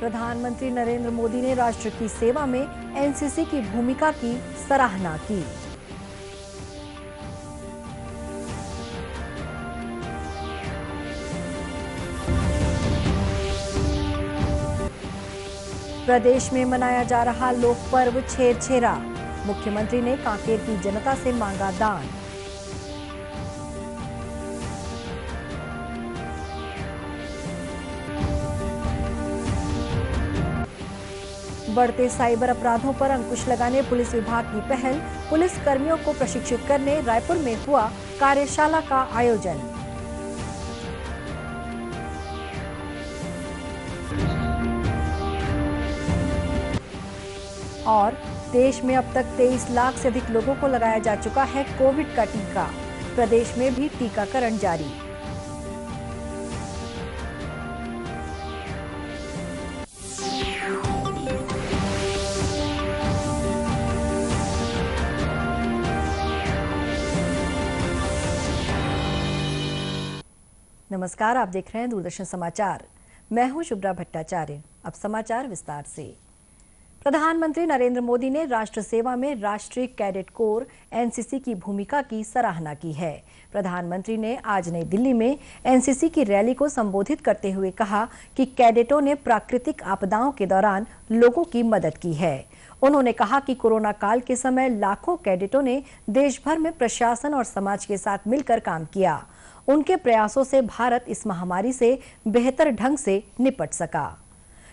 प्रधानमंत्री नरेंद्र मोदी ने राष्ट्र की सेवा में एनसीसी की भूमिका की सराहना की। प्रदेश में मनाया जा रहा लोक पर्व छेरछेरा, मुख्यमंत्री ने कांकेर की जनता से मांगा दान। बढ़ते साइबर अपराधों पर अंकुश लगाने पुलिस विभाग की पहल, पुलिस कर्मियों को प्रशिक्षित करने रायपुर में हुआ कार्यशाला का आयोजन। और देश में अब तक 23 लाख से अधिक लोगों को लगाया जा चुका है कोविड का टीका, प्रदेश में भी टीकाकरण जारी। नमस्कार, आप देख रहे हैं दूरदर्शन समाचार। मैं हूं शुभ्रा भट्टाचार्य। अब समाचार विस्तार से। प्रधानमंत्री नरेंद्र मोदी ने राष्ट्र सेवा में राष्ट्रीय कैडेट कोर एनसीसी की भूमिका की सराहना की है। प्रधानमंत्री ने आज नई दिल्ली में एनसीसी की रैली को संबोधित करते हुए कहा कि कैडेटों ने प्राकृतिक आपदाओं के दौरान लोगों की मदद की है। उन्होंने कहा कि कोरोना काल के समय लाखों कैडेटों ने देश भर में प्रशासन और समाज के साथ मिलकर काम किया। उनके प्रयासों से भारत इस महामारी से बेहतर ढंग से निपट सका।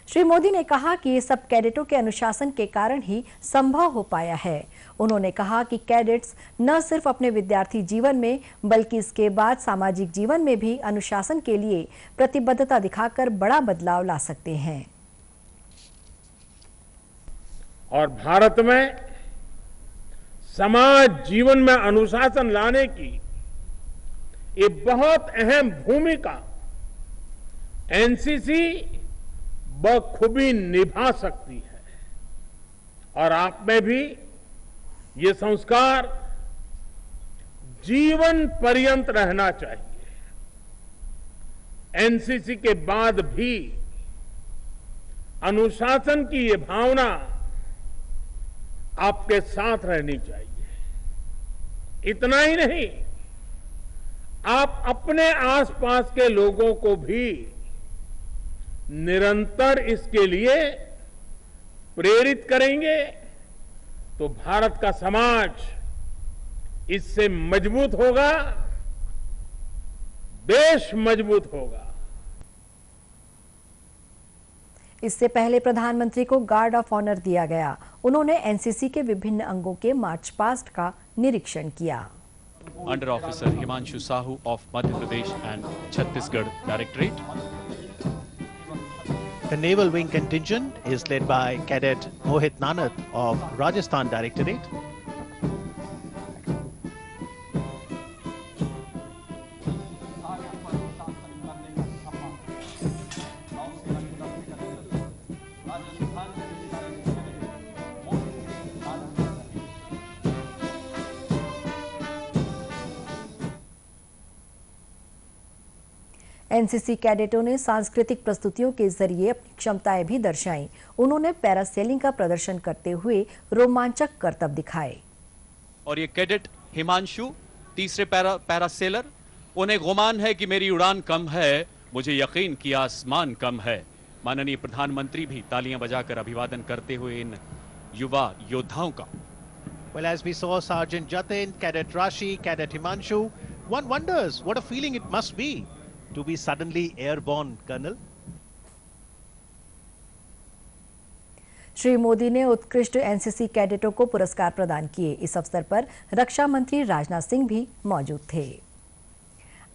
श्री मोदी ने कहा कि ये सब कैडेटों के अनुशासन के कारण ही संभव हो पाया है। उन्होंने कहा कि कैडेट्स न सिर्फ अपने विद्यार्थी जीवन में बल्कि इसके बाद सामाजिक जीवन में भी अनुशासन के लिए प्रतिबद्धता दिखाकर बड़ा बदलाव ला सकते हैं। और भारत में समाज जीवन में अनुशासन लाने की ये बहुत अहम भूमिका एनसीसी बखूबी निभा सकती है। और आप में भी ये संस्कार जीवन पर्यंत रहना चाहिए। एनसीसी के बाद भी अनुशासन की ये भावना आपके साथ रहनी चाहिए। इतना ही नहीं, आप अपने आसपास के लोगों को भी निरंतर इसके लिए प्रेरित करेंगे तो भारत का समाज इससे मजबूत होगा, देश मजबूत होगा। इससे पहले प्रधानमंत्री को गार्ड ऑफ ऑनर दिया गया। उन्होंने एनसीसी के विभिन्न अंगों के मार्च पास्ट का निरीक्षण किया। Under Officer Himanshu Sahu of Madhya Pradesh and Chhattisgarh Directorate. The Naval Wing contingent is led by Cadet Mohit Nanath of Rajasthan Directorate. NCC कैडेटों ने सांस्कृतिक प्रस्तुतियों के जरिए अपनी क्षमताएं भी दर्शाईं। उन्होंने पैरासेलिंग का प्रदर्शन करते हुए रोमांचक करतब दिखाए। और ये कैडेट हिमांशु, तीसरे पैरासेलर, उन्हें गुमान है कि मेरी उड़ान कम है, मुझे यकीन कि आसमान कम है। माननीय प्रधानमंत्री भी तालियां बजाकर अभिवादन करते हुए इन युवा योद्धाओं का। Well, as we saw Sergeant Jatin, Cadet Rashi, Cadet Himanshu, one wonders what a feeling it must be to be suddenly airborne, Colonel. Shri Modi ने उत्कृष्ट एनसीसी कैडेटों को पुरस्कार प्रदान किए। इस अवसर पर रक्षा मंत्री राजनाथ सिंह भी मौजूद थे।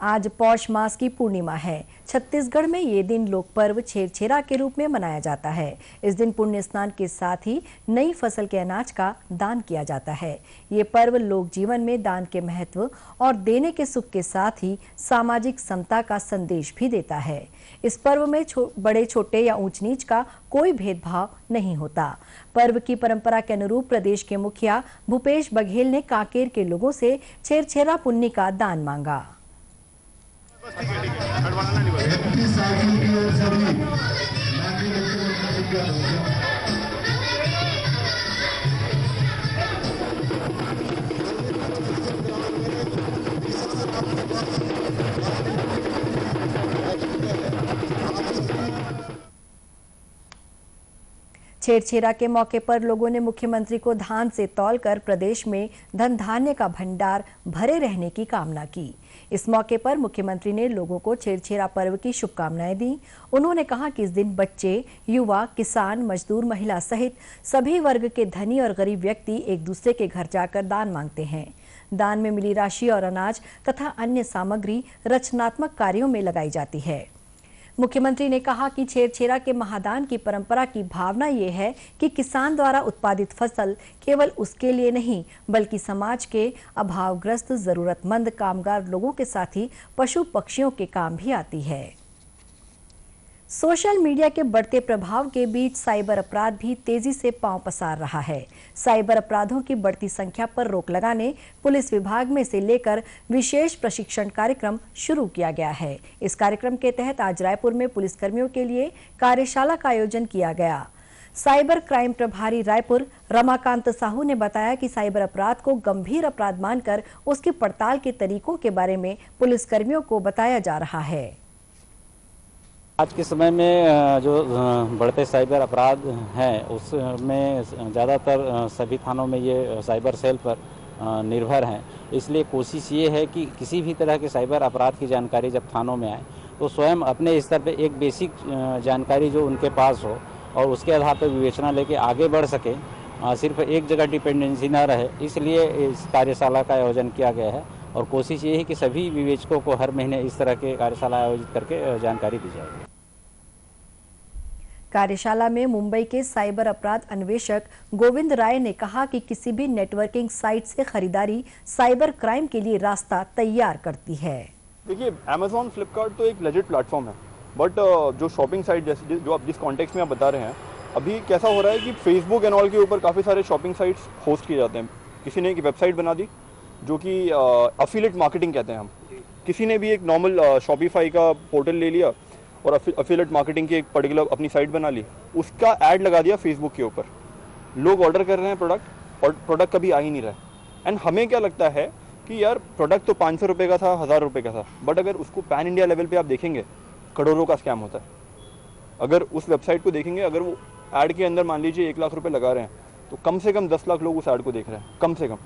आज पौष मास की पूर्णिमा है। छत्तीसगढ़ में ये दिन लोक पर्व छेरछेरा के रूप में मनाया जाता है। इस दिन पुण्य स्नान के साथ ही नई फसल के अनाज का दान किया जाता है। ये पर्व लोक जीवन में दान के महत्व और देने के सुख के साथ ही सामाजिक समता का संदेश भी देता है। इस पर्व में बड़े छोटे या ऊंच नीच का कोई भेदभाव नहीं होता। पर्व की परंपरा के अनुरूप प्रदेश के मुखिया भूपेश बघेल ने कांकेर के लोगों से छेरछेरा पुण्य का दान मांगा। छेरछेरा के मौके पर लोगों ने मुख्यमंत्री को धान से तौलकर प्रदेश में धन धान्य का भंडार भरे रहने की कामना की। इस मौके पर मुख्यमंत्री ने लोगों को छेरछेरा पर्व की शुभकामनाएं दी। उन्होंने कहा कि इस दिन बच्चे, युवा, किसान, मजदूर, महिला सहित सभी वर्ग के धनी और गरीब व्यक्ति एक दूसरे के घर जाकर दान मांगते हैं। दान में मिली राशि और अनाज तथा अन्य सामग्री रचनात्मक कार्यों में लगाई जाती है। मुख्यमंत्री ने कहा कि छेरछेरा के महादान की परंपरा की भावना ये है कि किसान द्वारा उत्पादित फसल केवल उसके लिए नहीं बल्कि समाज के अभावग्रस्त, जरूरतमंद, कामगार लोगों के साथ ही पशु पक्षियों के काम भी आती है। सोशल मीडिया के बढ़ते प्रभाव के बीच साइबर अपराध भी तेजी से पांव पसार रहा है। साइबर अपराधों की बढ़ती संख्या पर रोक लगाने पुलिस विभाग में से लेकर विशेष प्रशिक्षण कार्यक्रम शुरू किया गया है। इस कार्यक्रम के तहत आज रायपुर में पुलिसकर्मियों के लिए कार्यशाला का आयोजन किया गया। साइबर क्राइम प्रभारी रायपुर रमाकांत साहू ने बताया कि साइबर अपराध को गंभीर अपराध मानकर उसकी पड़ताल के तरीकों के बारे में पुलिसकर्मियों को बताया जा रहा है। आज के समय में जो बढ़ते साइबर अपराध हैं उसमें ज़्यादातर सभी थानों में ये साइबर सेल पर निर्भर हैं। इसलिए कोशिश ये है कि किसी भी तरह के साइबर अपराध की जानकारी जब थानों में आए तो स्वयं अपने स्तर पे एक बेसिक जानकारी जो उनके पास हो और उसके आधार पर विवेचना लेके आगे बढ़ सके, सिर्फ एक जगह डिपेंडेंसी ना रहे। इसलिए इस कार्यशाला का आयोजन किया गया है और कोशिश ये है कि सभी विवेचकों को हर महीने इस तरह के कार्यशाला आयोजित करके जानकारी दी जाएगी। कार्यशाला में मुंबई के साइबर अपराध अन्वेषक गोविंद राय ने कहा कि किसी भी नेटवर्किंग साइट से खरीदारी साइबर क्राइम के लिए रास्ता तैयार करती है। देखिए, Amazon, फ्लिपकार्ट तो एक लेजिट प्लेटफॉर्म है, बट जो शॉपिंग साइट जैसे जो आप जिस कॉन्टेक्स्ट में आप बता रहे हैं, अभी कैसा हो रहा है कि फेसबुक एंड ऑल के ऊपर काफ़ी सारे शॉपिंग साइट्स होस्ट किए जाते हैं। किसी ने एक वेबसाइट बना दी जो कि अफिलिएट मार्केटिंग कहते हैं हम। किसी ने भी एक नॉर्मल शॉपिफाई का पोर्टल ले लिया और अफिलिएट मार्केटिंग की एक पर्टिकुलर अपनी साइट बना ली, उसका ऐड लगा दिया फेसबुक के ऊपर। लोग ऑर्डर कर रहे हैं प्रोडक्ट और प्रोडक्ट कभी आ ही नहीं रहा है। एंड हमें क्या लगता है कि यार प्रोडक्ट तो 500 रुपये का था, 1000 रुपये का था, बट अगर उसको पैन इंडिया लेवल पे आप देखेंगे करोड़ों का स्कैम होता है। अगर उस वेबसाइट को देखेंगे, अगर वो ऐड के अंदर मान लीजिए 1 लाख रुपये लगा रहे हैं तो कम से कम 10 लाख लोग उस ऐड को देख रहे हैं, कम से कम।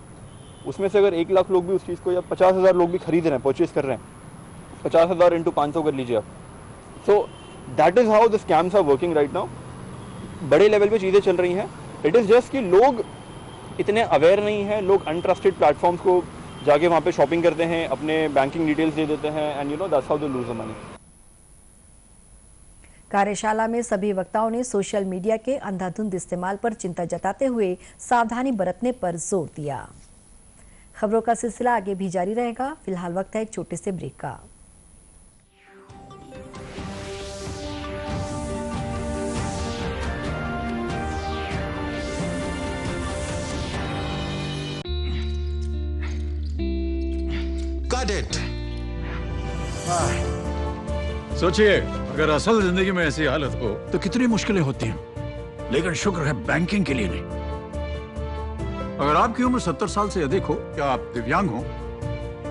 उसमें से अगर 1 लाख लोग भी उस चीज़ को या 50,000 लोग भी खरीद रहे हैं, परचेज कर रहे हैं, 50,000 इंटू 500 कर लीजिए आप। So that is how the scams are working right now. बड़े लेवल पे चीज़ें चल रही हैं। इट इज़ जस्ट कि लोग इतने अवेयर नहीं हैं। लोग अनट्रस्टेड प्लेटफॉर्म्स को जाके वहाँ पे शॉपिंग करते हैं, अपने बैंकिंग डिटेल्स दे देते हैं, and that's how they lose the money. कार्यशाला में सभी वक्ताओं ने सोशल मीडिया के अंधाधुंध इस्तेमाल पर चिंता जताते हुए सावधानी बरतने पर जोर दिया। खबरों का सिलसिला आगे भी जारी रहेगा। फिलहाल वक्त है एक छोटे से ब्रेक का। सोचिए, अगर असल जिंदगी में ऐसी हालत हो तो कितनी मुश्किलें होती हैं, लेकिन शुक्र है बैंकिंग के लिए नहीं। अगर आपकी उम्र 70 साल से अधिक हो या आप दिव्यांग हो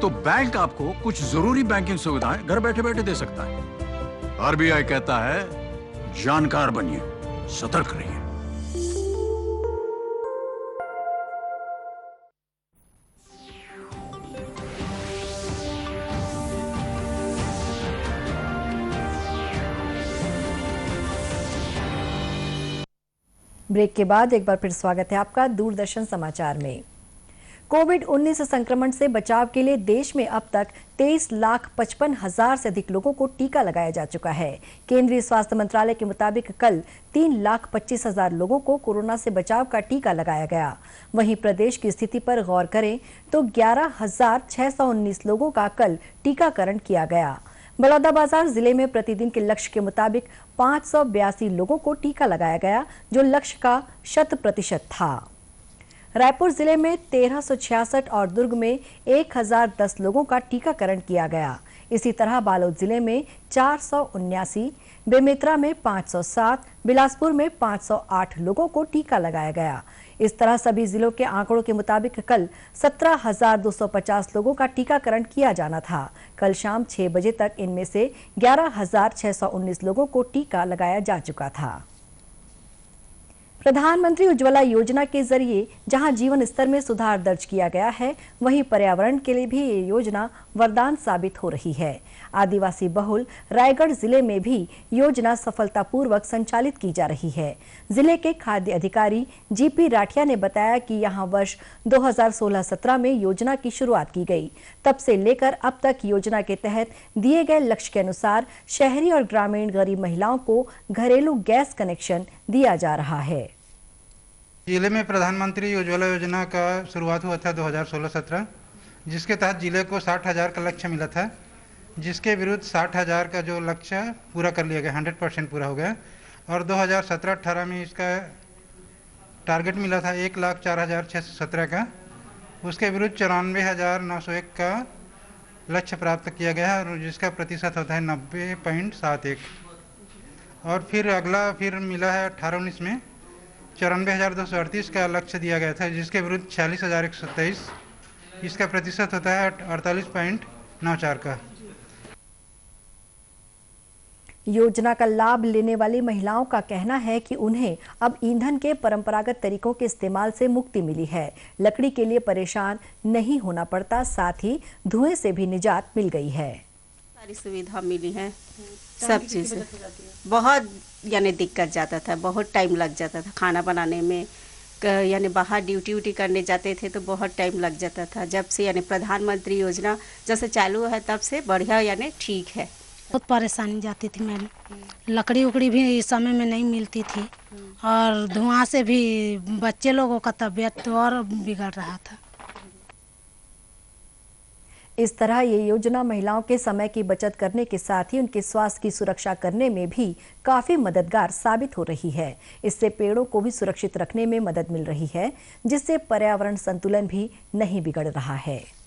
तो बैंक आपको कुछ जरूरी बैंकिंग सुविधाएं घर बैठे बैठे दे सकता है। आरबीआई कहता है, जानकार बनिए, सतर्क रहिए। ब्रेक के बाद एक बार फिर स्वागत है आपका दूरदर्शन समाचार में। कोविड-19 संक्रमण से बचाव के लिए देश में अब तक 23,55,000 से अधिक लोगों को टीका लगाया जा चुका है। केंद्रीय स्वास्थ्य मंत्रालय के मुताबिक कल 3,25,000 लोगों को कोरोना से बचाव का टीका लगाया गया। वहीं प्रदेश की स्थिति पर गौर करें तो 11,619 लोगों का कल टीकाकरण किया गया। बलौदाबाजार जिले में प्रतिदिन के लक्ष्य के मुताबिक 582 लोगों को टीका लगाया गया, जो लक्ष्य का 100% था। रायपुर जिले में 1366 और दुर्ग में 1010 लोगों का टीकाकरण किया गया। इसी तरह बालोद जिले में 479, बेमेतरा में 507, बिलासपुर में 508 लोगों को टीका लगाया गया। इस तरह सभी जिलों के आंकड़ों के मुताबिक कल 17,250 लोगों का टीकाकरण किया जाना था। कल शाम 6 बजे तक इनमें से 11,619 लोगों को टीका लगाया जा चुका था। प्रधानमंत्री उज्ज्वला योजना के जरिए जहां जीवन स्तर में सुधार दर्ज किया गया है, वहीं पर्यावरण के लिए भी ये योजना वरदान साबित हो रही है। आदिवासी बहुल रायगढ़ जिले में भी योजना सफलतापूर्वक संचालित की जा रही है। जिले के खाद्य अधिकारी जीपी राठिया ने बताया कि यहां वर्ष 2016-17 में योजना की शुरुआत की गई। तब से लेकर अब तक योजना के तहत दिए गए लक्ष्य के अनुसार शहरी और ग्रामीण गरीब महिलाओं को घरेलू गैस कनेक्शन दिया जा रहा है। जिले में प्रधानमंत्री उज्ज्वला योजना का शुरुआत हुआ था 2016-17, जिसके तहत जिले को 60,000 का लक्ष्य मिला था, जिसके विरुद्ध 60,000 का जो लक्ष्य पूरा कर लिया गया, 100% पूरा हो गया। और 2017-18 में इसका टारगेट मिला था 1,04,617 का, उसके विरुद्ध 94,901 का लक्ष्य प्राप्त किया गया और जिसका प्रतिशत होता है 90.71। और फिर अगला मिला है 18-19 में 94,238 का लक्ष्य दिया गया था, जिसके विरुद्ध 46,127, इसका प्रतिशत होता है 48.94 का। योजना का लाभ लेने वाली महिलाओं का कहना है कि उन्हें अब ईंधन के परंपरागत तरीकों के इस्तेमाल से मुक्ति मिली है। लकड़ी के लिए परेशान नहीं होना पड़ता, साथ ही धुएं से भी निजात मिल गई है। सारी सुविधा मिली है, सब चीज़ बहुत यानी दिक्कत जाता था, बहुत टाइम लग जाता था खाना बनाने में, यानी बाहर ड्यूटी करने जाते थे तो बहुत टाइम लग जाता था। जब से यानी प्रधानमंत्री योजना जैसे चालू है तब से बढ़िया यानी ठीक है। बहुत परेशानी जाती थी मैंने, लकड़ी उकड़ी भी इस समय में नहीं मिलती थी और धुआं से भी बच्चे लोगों का तबीयत और बिगड़ रहा था। इस तरह ये योजना महिलाओं के समय की बचत करने के साथ ही उनके स्वास्थ्य की सुरक्षा करने में भी काफी मददगार साबित हो रही है। इससे पेड़ों को भी सुरक्षित रखने में मदद मिल रही है, जिससे पर्यावरण संतुलन भी नहीं बिगड़ रहा है।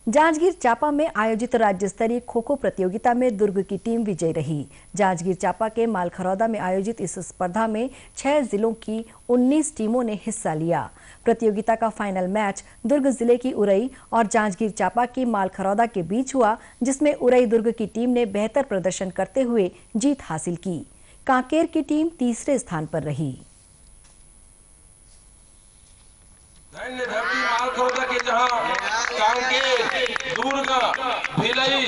जांजगीर चांपा में आयोजित राज्य स्तरीय खो-खो प्रतियोगिता में दुर्ग की टीम विजयी रही। जांजगीर चांपा के मालखरौदा में आयोजित इस स्पर्धा में 6 जिलों की 19 टीमों ने हिस्सा लिया। प्रतियोगिता का फाइनल मैच दुर्ग जिले की उरई और जांजगीर चांपा की मालखरौदा के बीच हुआ, जिसमें उरई दुर्ग की टीम ने बेहतर प्रदर्शन करते हुए जीत हासिल की। कांकेर की टीम तीसरे स्थान पर रही। मालखरौदा के जहां कांकेर, दुर्ग, भिलई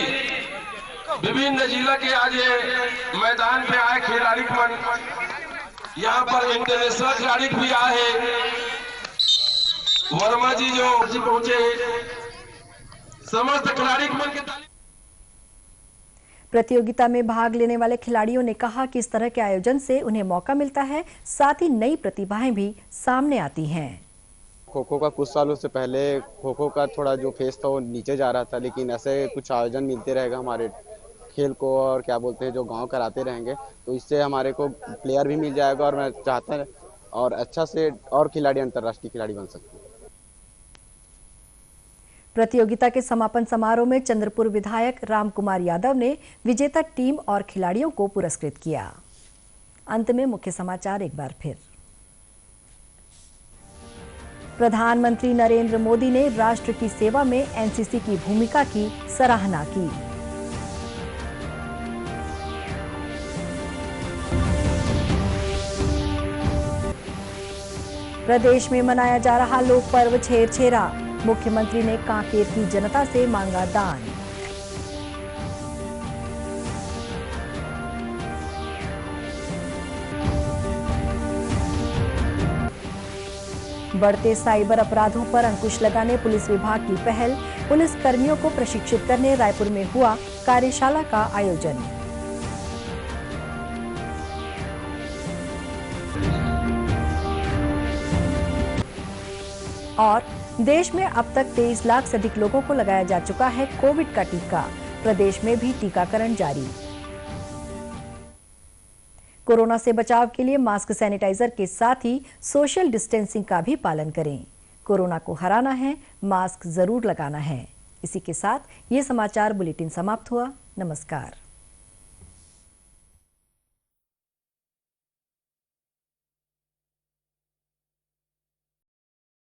विभिन्न जिला के आज मैदान पे आए खिलाड़ी मन, यहाँ पर इंटरनेशनल खिलाड़ी भी आए हैं। वर्मा जी जो पहुंचे, समस्त खिलाड़ी मन के प्रतियोगिता में भाग लेने वाले खिलाड़ियों ने कहा कि इस तरह के आयोजन से उन्हें मौका मिलता है, साथ ही नई प्रतिभाएं भी सामने आती हैं। खो खो का कुछ सालों से पहले खो खो का थोड़ा जो फेस था वो नीचे जा रहा था, लेकिन ऐसे कुछ आयोजन मिलते रहेगा हमारे खेल को और क्या बोलते हैं जो गांव कराते रहेंगे, तो इससे हमारे को प्लेयर भी मिल जाएगा और मैं चाहता हूं और अच्छा से और खिलाड़ी अंतर्राष्ट्रीय खिलाड़ी बन सकते हैं। प्रतियोगिता के समापन समारोह में चंद्रपुर विधायक राम कुमार यादव ने विजेता टीम और खिलाड़ियों को पुरस्कृत किया। अंत में मुख्य समाचार एक बार फिर। प्रधानमंत्री नरेंद्र मोदी ने राष्ट्र की सेवा में एनसीसी की भूमिका की सराहना की। प्रदेश में मनाया जा रहा लोक पर्व छेरछेरा, मुख्यमंत्री ने कांकेर की जनता से मांगा दान। बढ़ते साइबर अपराधों पर अंकुश लगाने पुलिस विभाग की पहल, पुलिस कर्मियों को प्रशिक्षित करने रायपुर में हुआ कार्यशाला का आयोजन। और देश में अब तक 23 लाख से अधिक लोगों को लगाया जा चुका है कोविड का टीका, प्रदेश में भी टीकाकरण जारी। कोरोना से बचाव के लिए मास्क, सैनिटाइजर के साथ ही सोशल डिस्टेंसिंग का भी पालन करें। कोरोना को हराना है, मास्क जरूर लगाना है। इसी के साथ ये समाचार बुलेटिन समाप्त हुआ। नमस्कार।